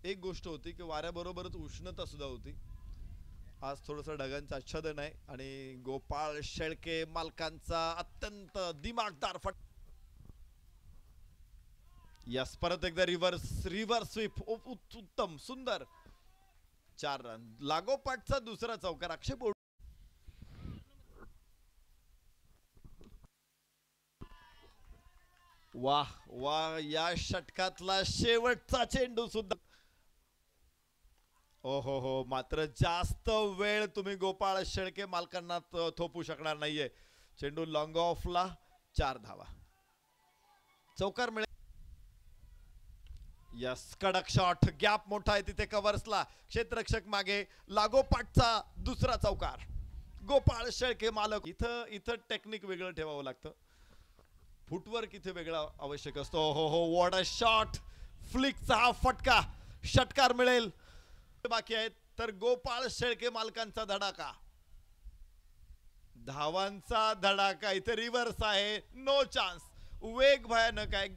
एक गोष्ट होती की वाऱ्याबरोबरच उष्णता सुद्धा होती. आज थोडंसं ढगांचं आच्छादन आहे आणि गोपाळ शेळके मालकांचा अत्यंत दिमागदार फट. यस, परत एकदा रिव्हर्स रिव्हर्स स्वीप उत्तम सुंदर. 4 रन लागोपाठचा दुसरा चौकार. अक्षय बोर्ड वाह वाह, या षटकातला शेवटचा चेंडू सुद्धा. हो हो हो, मात्र जास्त वेळ तुम्ही गोपाळ शेळके मालकांना थोपू शकणार नाहीये. चेंडू लॉंग ऑफला. 4 धावा. चौकार मिळेल. यस, कडक शॉट. गॅप मोठा आहे तिथे कव्हर्सला. क्षेत्ररक्षक मागे. लागोपाठचा दुसरा चौकार. गोपाळ शेळके मालक. इथं इथं टेक्निक वेगळं ठेवावं लागतं. फुटवर्क इथे वेगळा आवश्यक असतो. हो हो, वॉट अ शॉट. फ्लिकचा हा फटका. षटकार मिळेल. बाकी आहेत तर गोपाळ शेळके मालकांचा धडाका. धावांचा धडाका. इथे रिव्हर्स आहे. No chance. वेग भयानक आहे.